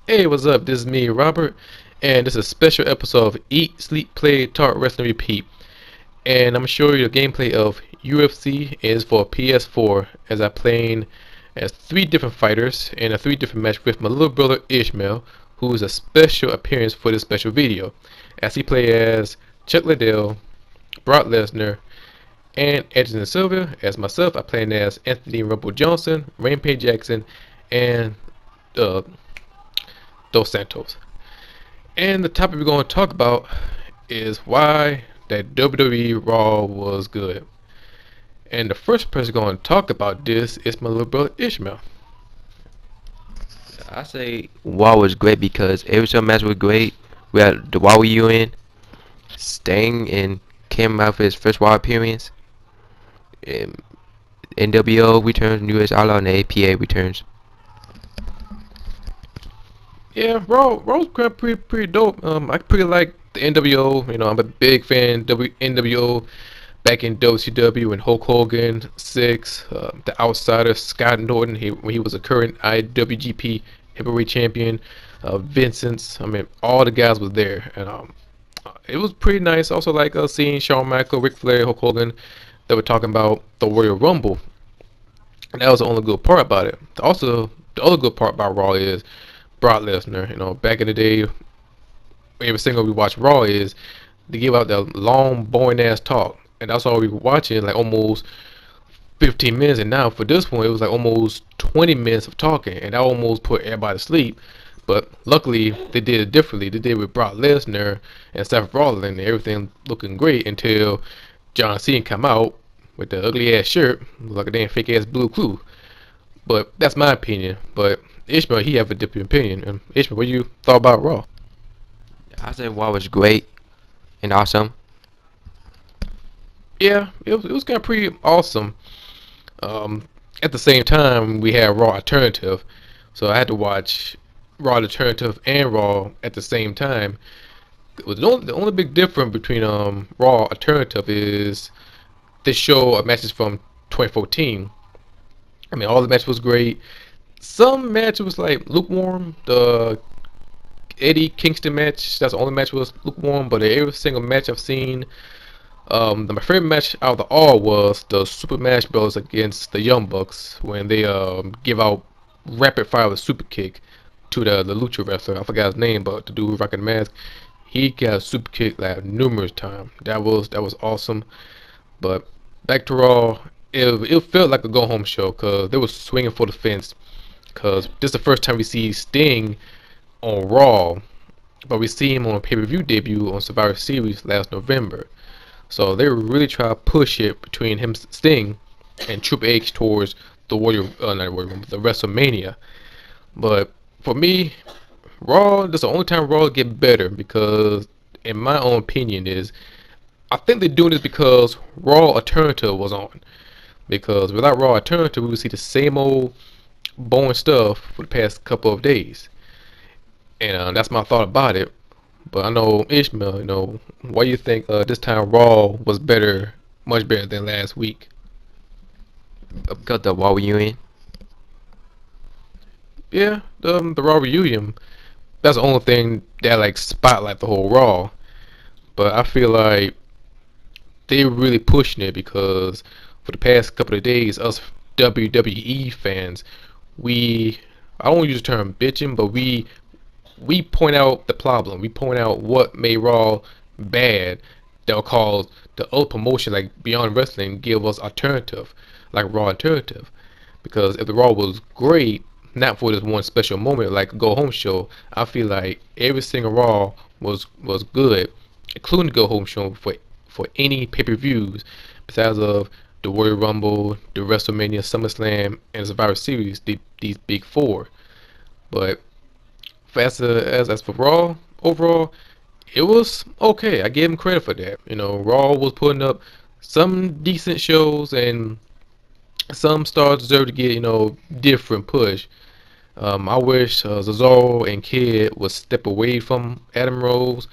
Hey, what's up? This is me, Robert, and this is a special episode of Eat, Sleep, Play, Talk, Rest, and Repeat. And I'm gonna show you the gameplay of UFC is for PS4 as I playing as three different fighters in a three different match with my little brother Ishmael, who is a special appearance for this special video, as he play as Chuck Liddell, Brock Lesnar, and Edgerton Silva. As myself, I playing as Anthony Rumble Johnson, Rampage Jackson, and uh, Dos Santos. And the topic we're going to talk about is why that WWE Raw was good. And the first person going to talk about this is my little brother Ishmael. I say WoW was great because every single match was great. We had the WoW in Sting and came out for his first WoW appearance. And NWO returns, New Year's Outlaw, and APA returns. Yeah, Raw's pretty dope. I pretty like the NWO. You know, I'm a big fan of NWO back in WCW and Hulk Hogan, Six, the Outsider, Scott Norton, when he was a current IWGP Heavyweight Champion, Vincent's. I mean, all the guys was there, and it was pretty nice. Also, like seeing Shawn Michaels, Ric Flair, Hulk Hogan. They were talking about the Royal Rumble, and that was the only good part about it. Also, the other good part about Raw is Brock Lesnar. You know, back in the day, every single we watch Raw is they give out that long, boring ass talk, and that's all we were watching, like almost 15 minutes. And now for this one, it was like almost 20 minutes of talking, and that almost put everybody to sleep. But luckily, they did it differently. They did it with Brock Lesnar and Seth Rollins, and everything looking great until John Cena come out with the ugly ass shirt, like a damn fake ass blue clue. But that's my opinion. But Ishmael, he have a different opinion. And Ishmael, what you thought about Raw? I say WoW was great and awesome. Yeah, it was kind of pretty awesome. Um, at the same time, we had Raw Alternative, so I had to watch Raw Alternative and Raw at the same time. The only big difference between Raw Alternative is this show matches from 2014. I mean, all the matches was great. Some matches was like lukewarm. The Eddie Kingston match, that's the only match was lukewarm. But every single match I've seen, my favorite match out of the all was the Super Smash Bros against the Young Bucks when they give out rapid fire with a super kick to the Lucha wrestler. I forgot his name, but the dude rocking the mask, he got a super kick like numerous times. That was awesome. But back to Raw, it felt like a go home show because they were swinging for the fence. Because this is the first time we see Sting on Raw, but we see him on a pay per view debut on Survivor Series last November. So they really try to push it between him, Sting, and Triple H towards the not Warrior Rumble, the WrestleMania. But for me, Raw, that's the only time Raw get better because, in my own opinion, is I think they're doing this because Raw Alternative was on. Because without Raw Alternative, we would see the same old boring stuff for the past couple of days. And that's my thought about it. But I know Ishmael, why do you think this time Raw was better, much better than last week? Because the WoW in. Yeah, the Raw reunion. That's the only thing that like spotlight the whole Raw. But I feel like they really pushing it because for the past couple of days, us WWE fans, we I don't use the term bitching, but we point out the problem. We point out what made Raw bad that will cause the other promotion like Beyond Wrestling give us alternative, like Raw alternative. Because if the Raw was great, not for this one special moment like a go home show, I feel like every single Raw was good, including the go home show for any pay per views besides of the Royal Rumble, the WrestleMania, SummerSlam, and Survivor Series, these big four. But as for Raw overall, it was okay. I give him credit for that. Raw was putting up some decent shows, and some stars deserve to get different push. I wish Cesaro and Kid would step away from Adam Rose.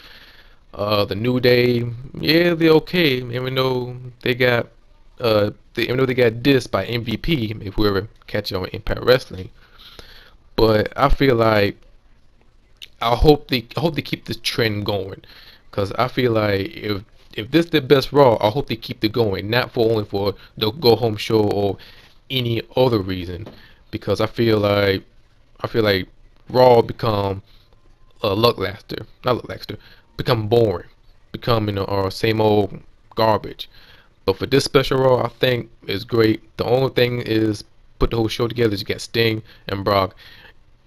The New Day, yeah, they're okay. Even though they got dissed by MVP, if we ever catch it on Impact Wrestling. But I feel like I hope they keep this trend going, because I feel like if this the best Raw, I hope they keep it going, not for only for the go home show or any other reason, because I feel like Raw become a lackluster, not lackluster, become boring, become same old garbage. But for this special Raw, I think is great. The only thing is put the whole show together is you got Sting and Brock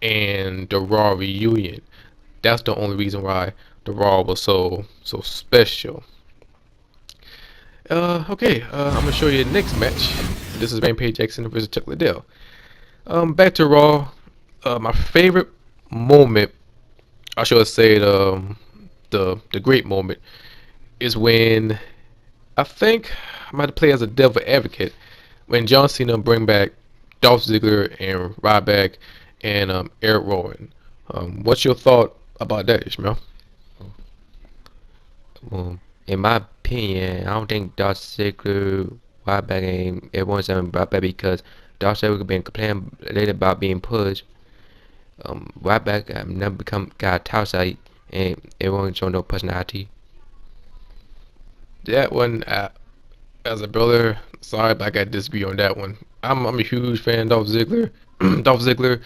and the Raw reunion. That's the only reason why the Raw was so special. Okay, I'm gonna show you the next match. This is Rampage Jackson versus Chuck Liddell. Back to Raw. My favorite moment, I should say the great moment, is when I think I might play as a devil advocate when John Cena bring back Dolph Ziggler and Ryback and Eric Rowan. What's your thought about that, Ishmael? In my opinion, I don't think Dolph Ziggler, Ryback, and everyone's brought back because Dolph Ziggler been complaining lately about being pushed. Ryback never become got outside, and everyone show no personality. That one, as a brother, sorry, but I got to disagree on that one. I'm a huge fan of Dolph Ziggler. Dolph Ziggler,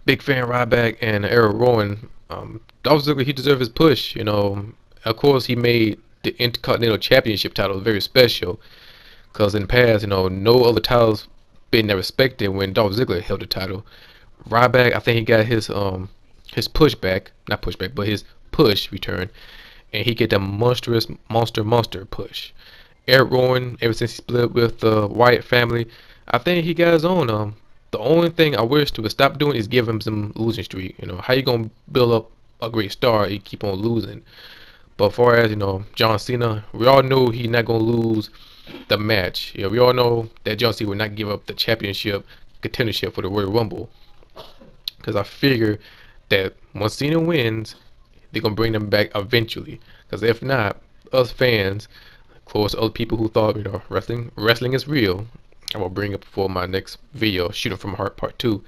big fan of Ryback and Eric Rowan. Dolph Ziggler, he deserved his push. Of course, he made the Intercontinental Championship title very special because in the past, no other titles been that respected when Dolph Ziggler held the title. Ryback, I think he got his pushback, not pushback, but his push return, and he get that monstrous monster push. Eric Rowan, ever since he split with the Wyatt family, I think he got his own. The only thing I wish to stop doing is give him some losing streak. How you gonna build up a great star if you keep on losing? But as far as John Cena, we all know he's not gonna lose the match. We all know that John Cena will not give up the championship contendership for the Royal Rumble. Because I figure that once Cena wins, they're gonna bring them back eventually. Because if not, us fans, of course, other people who thought wrestling is real, I will bring up for my next video, Shooting from Heart Part 2.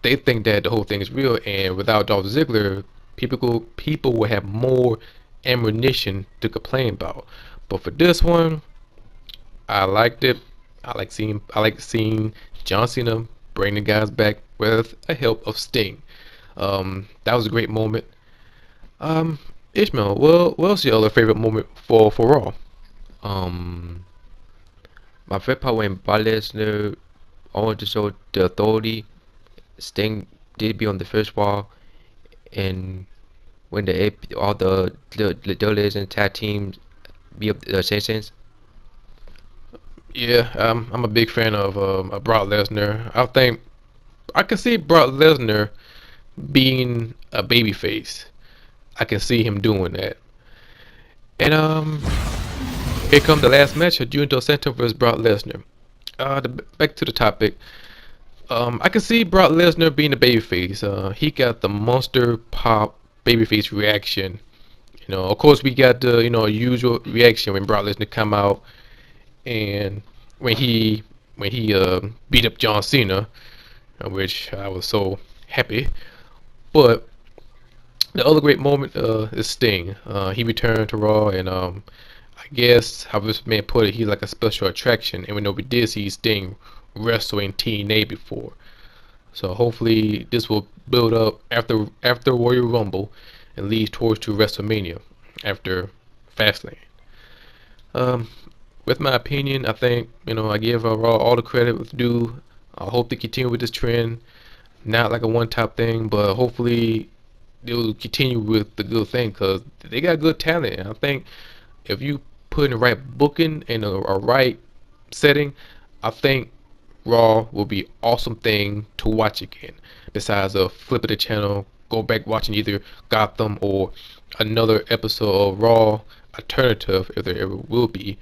They think that the whole thing is real, and without Dolph Ziggler, people will have more ammunition to complain about. But for this one, I liked it. I like seeing John Cena bring the guys back with the help of Sting. That was a great moment. Ishmael, well, what's your other favorite moment for Raw? Um, my favorite part when Brock Lesnar wanted to show the authority. Sting did be on the first wall, and when all the Dudleys and tag teams be up the ascensions. Yeah, I'm a big fan of Brock Lesnar. I think I can see Brock Lesnar being a babyface. I can see him doing that. And here comes the last match of Junior Dos Santos versus Brock Lesnar. Back to the topic. I can see Brock Lesnar being a babyface. He got the monster pop babyface reaction. Of course, we got the usual reaction when Brock Lesnar come out and when he beat up John Cena, which I was so happy. But the other great moment is Sting. He returned to Raw, and I guess how this man put it, he's like a special attraction. And we know we did see Sting wrestle in TNA before, so hopefully this will build up after Royal Rumble and lead towards to WrestleMania after Fastlane. Um, with my opinion, I think I give Raw all the credit with due. I hope they continue with this trend, not like a one-top thing, but hopefully they'll continue with the good thing because they got good talent. And I think if you put in the right booking and a right setting, I think Raw will be awesome thing to watch again. Besides flip of the channel, go back watching either Gotham or another episode of Raw alternative if there ever will be,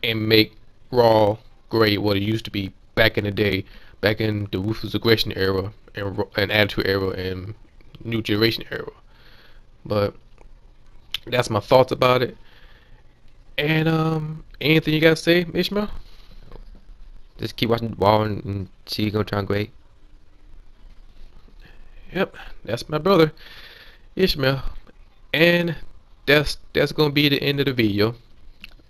and make Raw great what it used to be back in the day, back in the Ruthless Aggression era and Attitude era and New Generation era. But that's my thoughts about it. And anything you gotta say, Ishmael? Just keep watching the ball and see you gonna try and great. Yep, that's my brother. Ishmael. And that's gonna be the end of the video.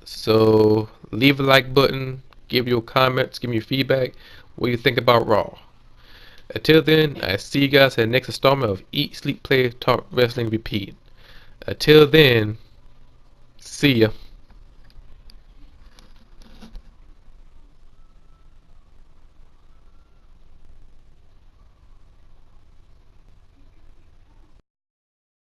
So leave a like button, give your comments, give me your feedback, what you think about Raw. Until then, I see you guys at the next installment of Eat, Sleep, Play, Talk, Wrestling, Repeat. Until then, see ya.